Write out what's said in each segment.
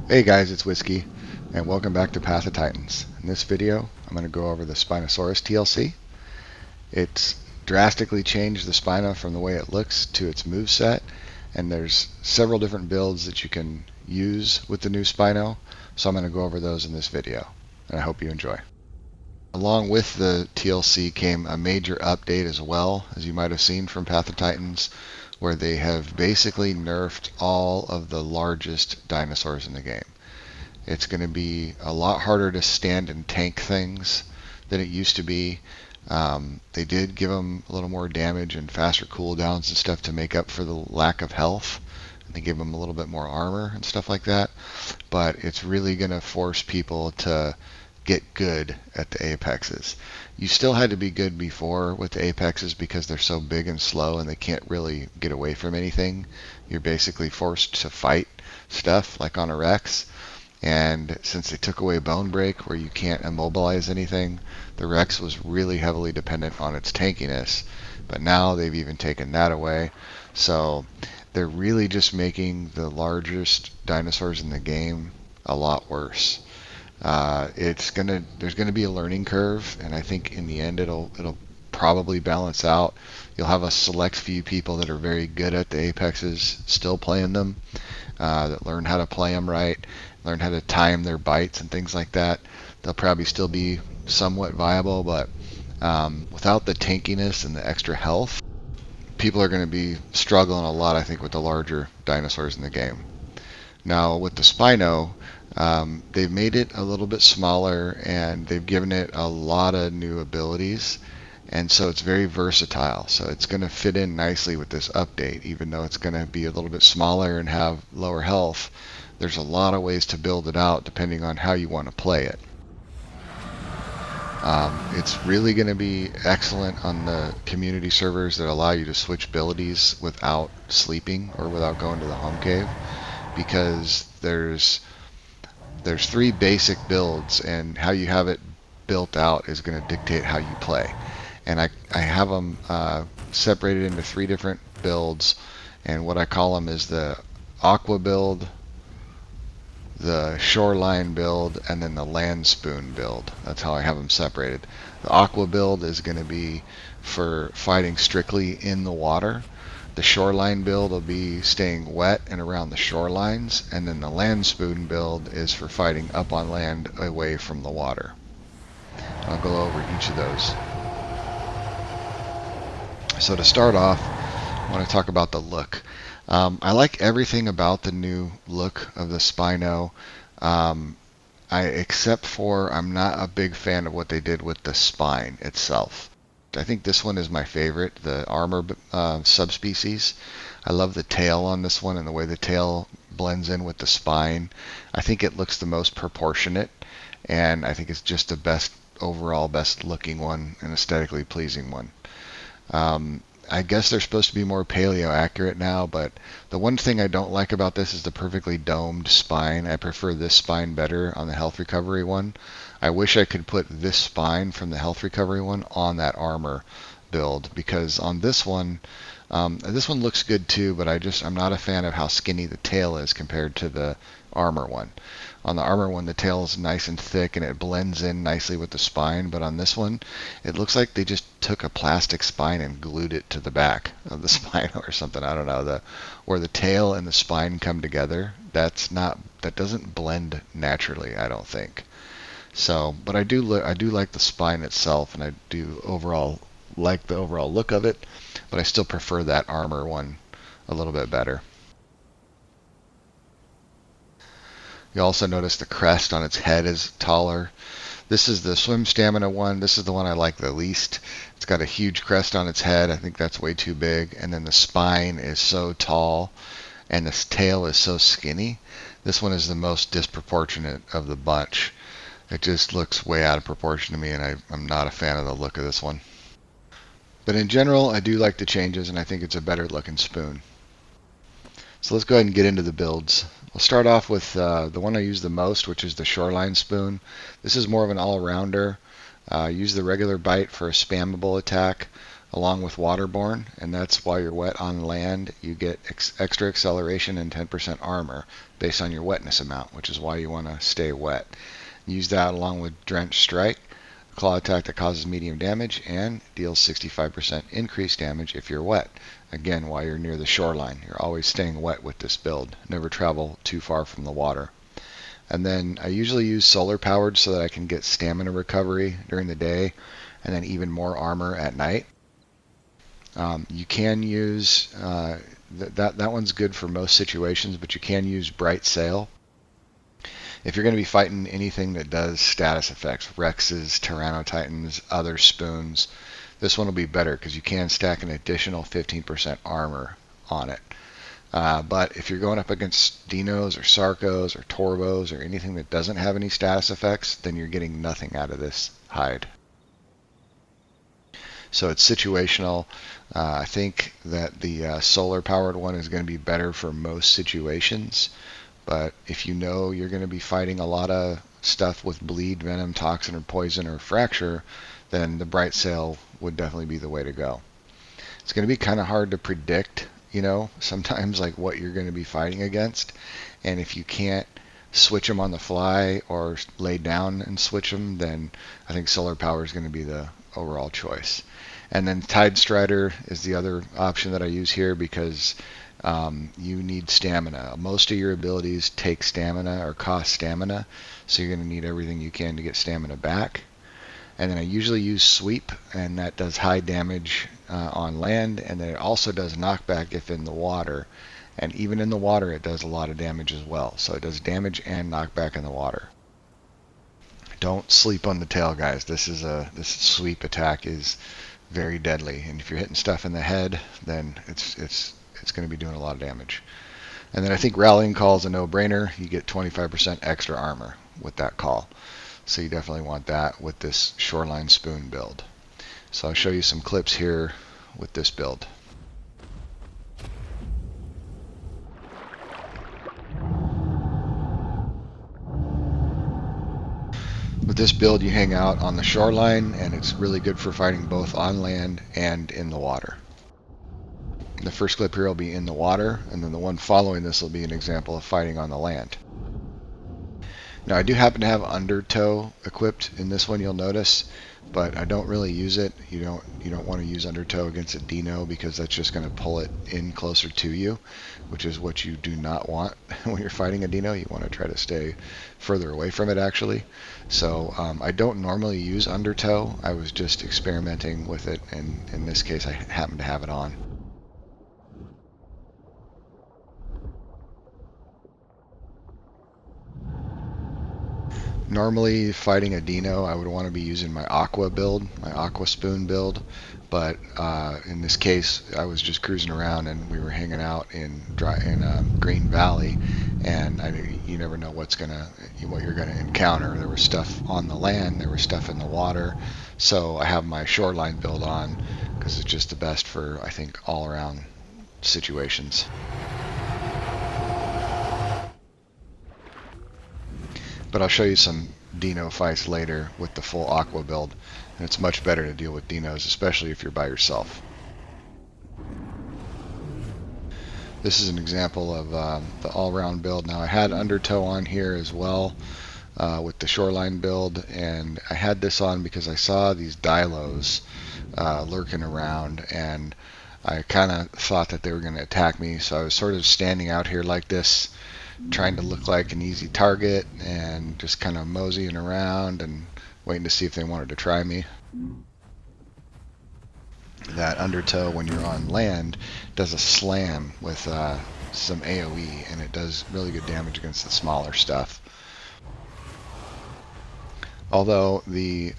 Hey guys, it's Whiskey, and welcome back to Path of Titans. In this video, I'm going to go over the Spinosaurus TLC. It's drastically changed the Spino from the way it looks to its moveset, and there's several different builds that you can use with the new Spino, so I'm going to go over those in this video, and I hope you enjoy. Along with the TLC came a major update as well, as you might have seen from Path of Titans, where they have basically nerfed all of the largest dinosaurs in the game. It's going to be a lot harder to stand and tank things than it used to be. They did give them a little more damage and faster cooldowns and stuff to make up for the lack of health. And they gave them a little bit more armor and stuff like that. But it's really going to force people to get good at the apexes. You still had to be good before with the apexes because they're so big and slow and they can't really get away from anything. You're basically forced to fight stuff like on a Rex. And since they took away Bone Break, where you can't immobilize anything, the Rex was really heavily dependent on its tankiness. But now they've even taken that away. So they're really just making the largest dinosaurs in the game a lot worse. There's gonna be a learning curve, and I think in the end it'll probably balance out. You'll have a select few people that are very good at the apexes still playing them, that learn how to play them right, learn how to time their bites and things like that. They'll probably still be somewhat viable, but without the tankiness and the extra health, people are going to be struggling a lot, I think, with the larger dinosaurs in the game. Now with the Spino, they've made it a little bit smaller and they've given it a lot of new abilities, and so it's very versatile. So it's going to fit in nicely with this update, even though it's going to be a little bit smaller and have lower health. There's a lot of ways to build it out depending on how you want to play it. It's really going to be excellent on the community servers that allow you to switch abilities without sleeping or without going to the home cave, because there's three basic builds, and how you have it built out is going to dictate how you play. And I have them separated into three different builds, and what I call them is the Aqua build, the Shoreline build, and then the Land Spoon build. That's how I have them separated. The Aqua build is going to be for fighting strictly in the water. The Shoreline build will be staying wet and around the shorelines, and then the Land Spoon build is for fighting up on land away from the water. I'll go over each of those. So to start off, I want to talk about the look. I like everything about the new look of the Spino, except for I'm not a big fan of what they did with the spine itself. I think this one is my favorite, the armor subspecies. I love the tail on this one and the way the tail blends in with the spine. I think it looks the most proportionate, and I think it's just the best overall, best looking one and aesthetically pleasing one. I guess they're supposed to be more paleo accurate now, but the one thing I don't like about this is the perfectly domed spine. I prefer this spine better on the health recovery one. I wish I could put this spine from the health recovery one on that armor build, because on this one looks good too, but I'm not a fan of how skinny the tail is compared to the armor one. On the armor one, the tail is nice and thick and it blends in nicely with the spine, but on this one, it looks like they just took a plastic spine and glued it to the back of the spine or something. I don't know. Where the tail and the spine come together, that doesn't blend naturally, I don't think. So, but I do like the spine itself, and I do overall like the overall look of it, but I still prefer that armor one a little bit better. You also notice the crest on its head is taller. This is the swim stamina one. This is the one I like the least. It's got a huge crest on its head. I think that's way too big. And then the spine is so tall and this tail is so skinny. This one is the most disproportionate of the bunch. It just looks way out of proportion to me, and I'm not a fan of the look of this one. But in general, I do like the changes, and I think it's a better looking spoon. So let's go ahead and get into the builds. We'll start off with the one I use the most, which is the Shoreline spoon. This is more of an all-rounder. Use the regular bite for a spammable attack. along with waterborne, and that's why you're wet on land. You get extra acceleration and 10% armor based on your wetness amount, which is why you want to stay wet. Use that along with Drench Strike, a claw attack that causes medium damage and deals 65% increased damage if you're wet. Again, while you're near the shoreline, you're always staying wet with this build. Never travel too far from the water. And then I usually use solar powered so that I can get stamina recovery during the day and then even more armor at night. You can use, that one's good for most situations, but you can use Bright Sail. If you're going to be fighting anything that does status effects, Rexes, Tyrannotitans, other spoons, this one will be better because you can stack an additional 15% armor on it. But if you're going up against Dinos or Sarcos or Torbos or anything that doesn't have any status effects, then you're getting nothing out of this hide. So it's situational. I think that the solar powered one is going to be better for most situations. But if you know you're going to be fighting a lot of stuff with bleed, venom, toxin, or poison, or fracture, then the Bright Sail would definitely be the way to go. It's going to be kind of hard to predict, sometimes like what you're going to be fighting against. And if you can't switch them on the fly or lay down and switch them, then I think solar power is going to be the overall choice. And then Tide Strider is the other option that I use here because you need stamina. Most of your abilities take stamina or cost stamina, so you're going to need everything you can to get stamina back. And then I usually use Sweep, and that does high damage on land, and then it also does knockback if in the water. And even in the water, it does a lot of damage as well. So it does damage and knockback in the water. Don't sleep on the tail, guys. This Sweep attack is very deadly, and if you're hitting stuff in the head, then it's going to be doing a lot of damage. And then I think Rallying Call is a no-brainer. You get 25% extra armor with that call. So you definitely want that with this Shoreline Spoon build. So I'll show you some clips here with this build. With this build, you hang out on the shoreline, and it's really good for fighting both on land and in the water. The first clip here will be in the water, and then the one following this will be an example of fighting on the land. Now, I do happen to have Undertow equipped in this one, you'll notice, but I don't really use it. You don't want to use Undertow against a Dino because that's just going to pull it in closer to you, which is what you do not want when you're fighting a Dino. You want to try to stay further away from it, actually. So I don't normally use Undertow. I was just experimenting with it, and in this case I happen to have it on. Normally, fighting a Dino, I would want to be using my Aqua build, my Aqua Spoon build, but in this case, I was just cruising around and we were hanging out in Green Valley, and you never know what you're gonna encounter. There was stuff on the land, there was stuff in the water, so I have my Shoreline build on because it's just the best for, I think, all-around situations. But I'll show you some Dino fights later with the full Aqua build, and it's much better to deal with Dinos, especially if you're by yourself. This is an example of the all-round build. Now, I had Undertow on here as well with the Shoreline build, and I had this on because I saw these Dilos lurking around, and I kind of thought that they were going to attack me, so I was sort of standing out here like this, trying to look like an easy target and just kind of moseying around and waiting to see if they wanted to try me. That Undertow, when you're on land, does a slam with some AoE, and it does really good damage against the smaller stuff. Although the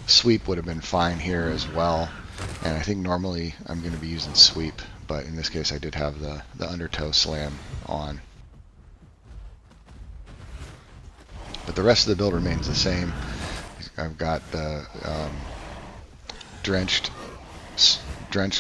Sweep would have been fine here as well, and I think normally I'm going to be using Sweep, but in this case I did have the Undertow slam on. But the rest of the build remains the same. I've got the drenched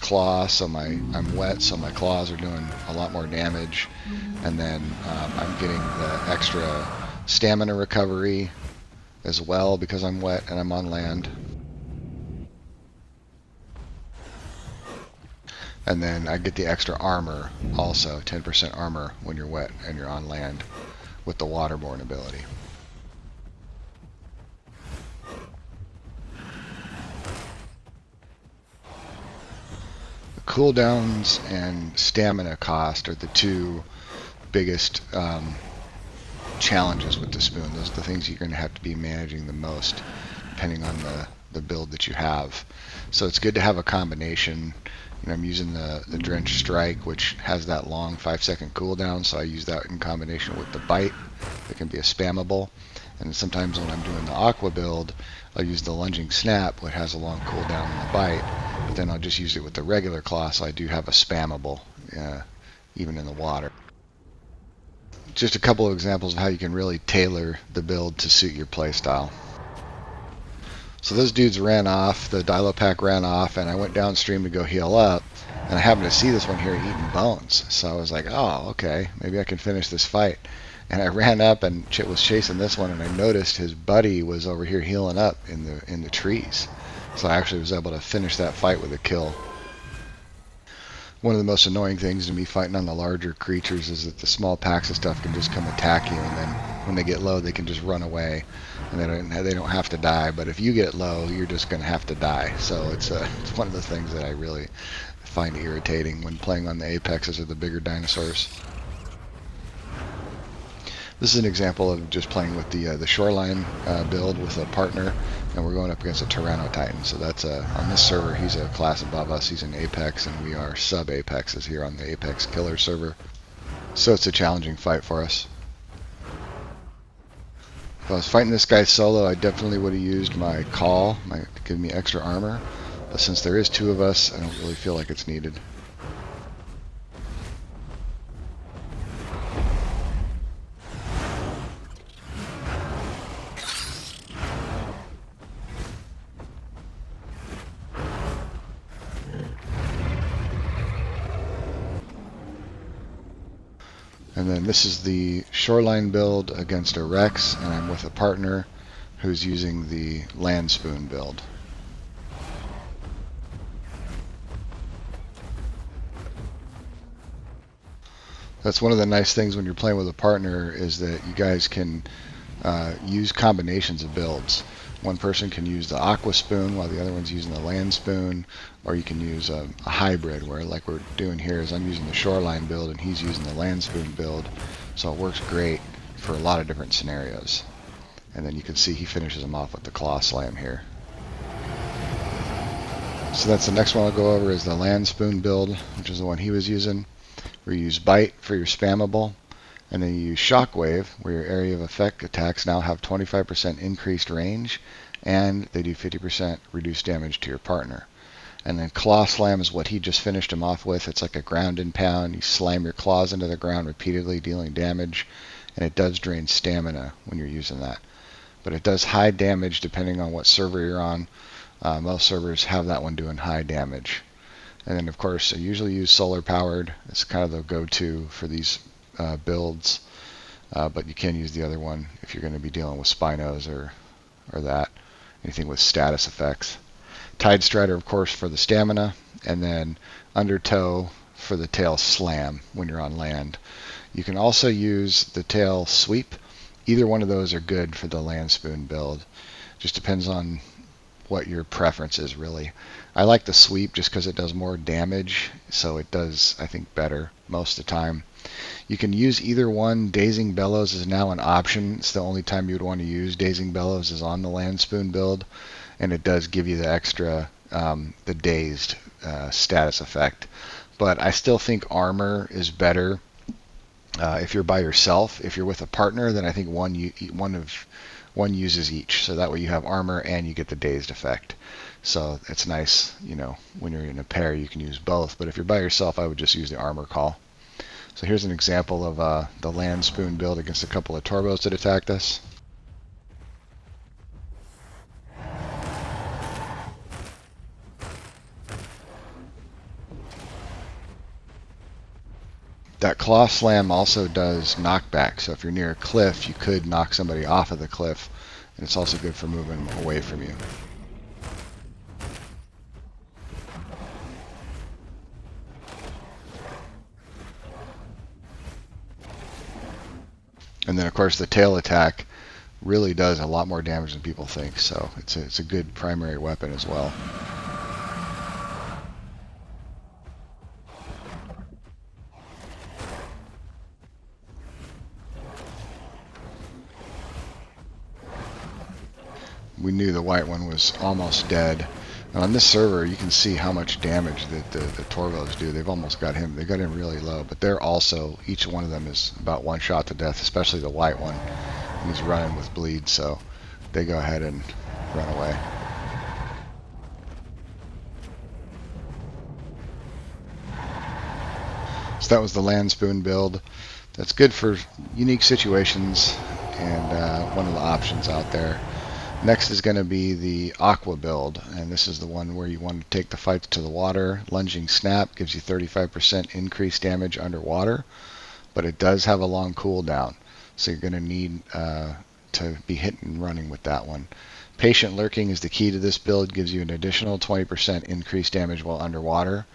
claw, so I'm wet, so my claws are doing a lot more damage, and then I'm getting the extra stamina recovery as well because I'm wet and I'm on land. And then I get the extra armor also, 10% armor when you're wet and you're on land with the waterborne ability. The cooldowns and stamina cost are the two biggest challenges with the spoon. Those are the things you're going to have to be managing the most, depending on the build that you have. So it's good to have a combination. I'm using the Drench Strike, which has that long 5-second cooldown, so I use that in combination with the Bite. It can be a spammable. And sometimes when I'm doing the Aqua build, I'll use the Lunging Snap, which has a long cooldown in the Bite, but then I'll just use it with the regular claw, so I do have a spammable, even in the water. Just a couple of examples of how you can really tailor the build to suit your playstyle. So those dudes ran off, the Dilopack ran off, and I went downstream to go heal up, and I happened to see this one here eating bones. So I was like, oh, okay, maybe I can finish this fight. And I ran up and Chit was chasing this one, and I noticed his buddy was over here healing up in the trees. So I actually was able to finish that fight with a kill. One of the most annoying things to me fighting on the larger creatures is that the small packs of stuff can just come attack you, and then when they get low, they can just run away, and they don't have to die. But if you get low, you're just going to have to die. So it's one of the things that I really find irritating when playing on the apexes of the bigger dinosaurs. This is an example of just playing with the Shoreline build with a partner, and we're going up against a Tyranno Titan. So that's on this server, he's a class above us. He's an Apex, and we are sub-Apexes here on the Apex Killer server. So it's a challenging fight for us. If I was fighting this guy solo, I definitely would have used my call, to give me extra armor. But since there is two of us, I don't really feel like it's needed. And then this is the Shoreline build against a Rex, and I'm with a partner who's using the Land Spoon build. That's one of the nice things when you're playing with a partner, is that you guys can use combinations of builds. One person can use the Aqua spoon while the other one's using the Land spoon, or you can use a hybrid where, like we're doing here, is I'm using the Shoreline build and he's using the Land spoon build. So it works great for a lot of different scenarios. And then you can see he finishes them off with the Claw Slam here. So that's the next one I'll go over, is the Land spoon build, which is the one he was using, where you use Bite for your spammable. And then you use Shockwave, where your area of effect attacks now have 25% increased range, and they do 50% reduced damage to your partner. And then Claw Slam is what he just finished him off with. It's like a ground and pound. You slam your claws into the ground repeatedly, dealing damage, and it does drain stamina when you're using that. But it does high damage depending on what server you're on. Most servers have that one doing high damage. And then, of course, I usually use solar powered. It's kind of the go-to for these builds, but you can use the other one if you're going to be dealing with Spinos or that, anything with status effects. Tide Strider, of course, for the stamina, and then Undertow for the tail slam when you're on land. You can also use the tail sweep. Either one of those are good for the Land Spoon build. Just depends on what your preference is, really. I like the sweep just because it does more damage, so it does, I think, better most of the time. You can use either one. Dazing Bellows is now an option. It's the only time you would want to use Dazing Bellows is on the Land Spoon build, and it does give you the extra, the dazed status effect. But I still think armor is better if you're by yourself. If you're with a partner, then I think one uses each, so that way you have armor and you get the dazed effect. So it's nice, when you're in a pair you can use both, but if you're by yourself, I would just use the armor call. So here's an example of the Land Spoon build against a couple of Torbos that attacked us. That Claw Slam also does knockback, so if you're near a cliff, you could knock somebody off of the cliff, and it's also good for moving them away from you. And then of course the tail attack really does a lot more damage than people think, so it's a good primary weapon as well. We knew the white one was almost dead. And on this server, you can see how much damage that the Torvos do. They've almost got him. They got him really low, but they're also, each one of them is about one shot to death, especially the white one. And he's running with bleed, so they go ahead and run away. So that was the land spoon build. That's good for unique situations and one of the options out there. Next is going to be the Aqua build, and this is the one where you want to take the fights to the water. Lunging Snap gives you 35% increased damage underwater, but it does have a long cooldown, so you're going to need to be hitting and running with that one. Patient Lurking is the key to this build, gives you an additional 20% increased damage while underwater.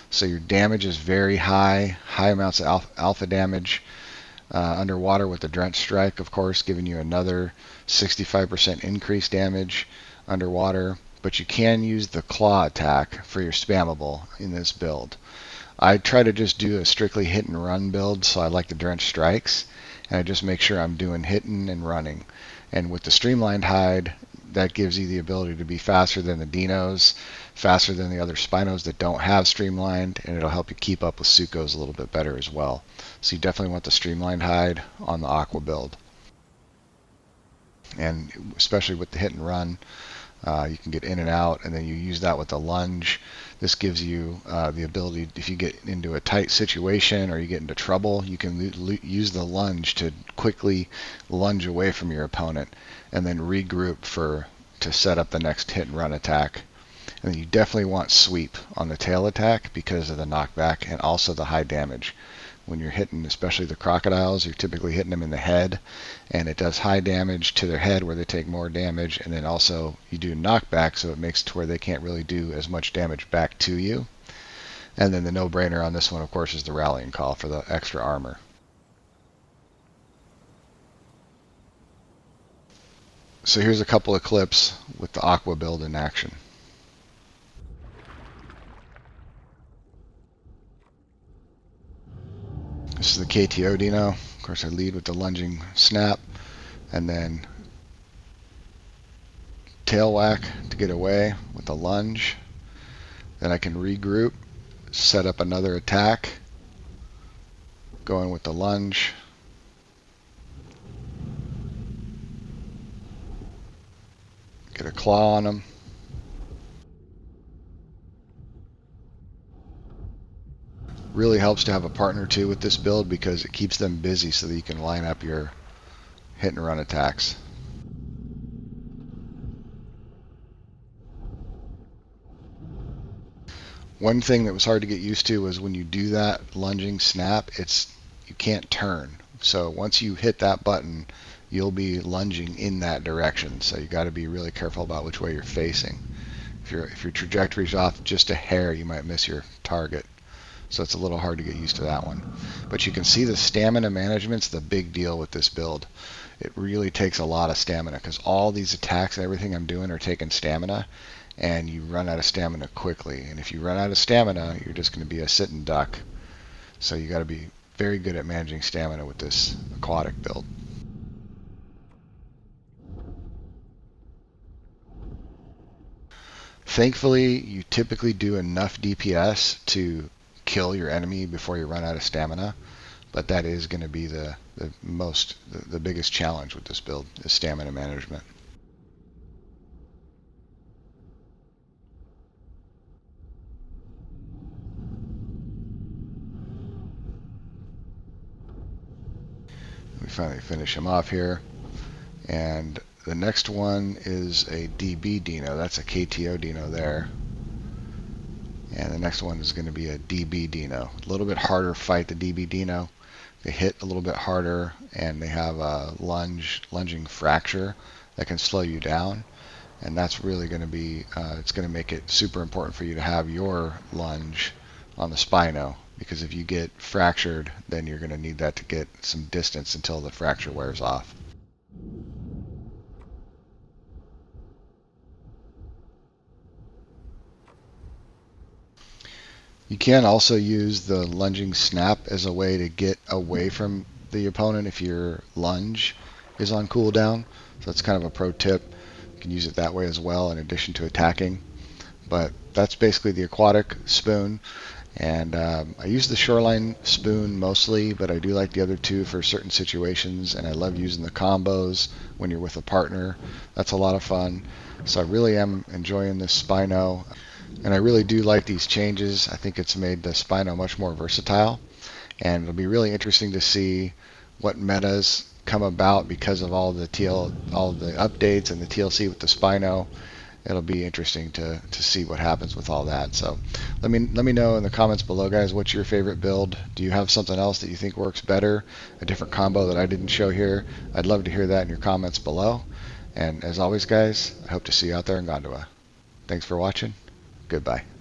So your damage is very high amounts of alpha damage. Underwater with the Drench Strike, of course, giving you another 65% increased damage underwater. But you can use the Claw attack for your spammable in this build. I try to just do a strictly hit and run build, so I like the Drench Strikes, and I just make sure I'm doing hitting and running. And with the Streamlined Hide, that gives you the ability to be faster than the dinos, faster than the other Spinos that don't have Streamlined, and it'll help you keep up with Suchos a little bit better as well. So you definitely want the Streamlined Hide on the Aqua build. And especially with the hit and run, you can get in and out, and then you use that with the lunge. This gives you the ability, if you get into a tight situation or you get into trouble, you can use the lunge to quickly lunge away from your opponent and then regroup to set up the next hit and run attack. And then you definitely want sweep on the tail attack because of the knockback and also the high damage. When you're hitting, especially the crocodiles, you're typically hitting them in the head, and it does high damage to their head where they take more damage, and then also you do knockback, so it makes it to where they can't really do as much damage back to you. And then the no-brainer on this one, of course, is the rallying call for the extra armor. So here's a couple of clips with the Aqua build in action. This is the KTO Dino. Of course, I lead with the lunging snap and then tail whack to get away with the lunge. Then I can regroup, set up another attack, going with the lunge. Get a claw on them. Really helps to have a partner too with this build because it keeps them busy so that you can line up your hit and run attacks. One thing that was hard to get used to was when you do that lunging snap, you can't turn. So once you hit that button, you'll be lunging in that direction. So you got to be really careful about which way you're facing. If your trajectory's off just a hair, you might miss your target. So it's a little hard to get used to that one. But you can see the stamina management's the big deal with this build. It really takes a lot of stamina because all these attacks and everything I'm doing are taking stamina, and you run out of stamina quickly. And if you run out of stamina, you're just going to be a sitting duck. So you got to be very good at managing stamina with this aquatic build. Thankfully, you typically do enough DPS to kill your enemy before you run out of stamina, but that is going to be the biggest challenge with this build is stamina management. We finally finish him off here, and the next one is a DB Dino. That's a KTO Dino there. And the next one is going to be a DB Dino. A little bit harder fight, the DB Dino. They hit a little bit harder, and they have a lunging fracture that can slow you down. And that's really going to be, it's going to make it super important for you to have your lunge on the Spino because if you get fractured, then you're going to need that to get some distance until the fracture wears off. You can also use the lunging snap as a way to get away from the opponent if your lunge is on cooldown. So that's kind of a pro tip. You can use it that way as well in addition to attacking. But that's basically the aquatic spoon. And I use the Shoreline spoon mostly, but I do like the other two for certain situations. And I love using the combos when you're with a partner. That's a lot of fun. So I really am enjoying this Spino. And I really do like these changes. I think it's made the Spino much more versatile. And it'll be really interesting to see what metas come about because of all the updates and the TLC with the Spino. It'll be interesting to see what happens with all that. So let me know in the comments below, guys, what's your favorite build? Do you have something else that you think works better? A different combo that I didn't show here? I'd love to hear that in your comments below. And as always, guys, I hope to see you out there in Gondua. Thanks for watching. Goodbye.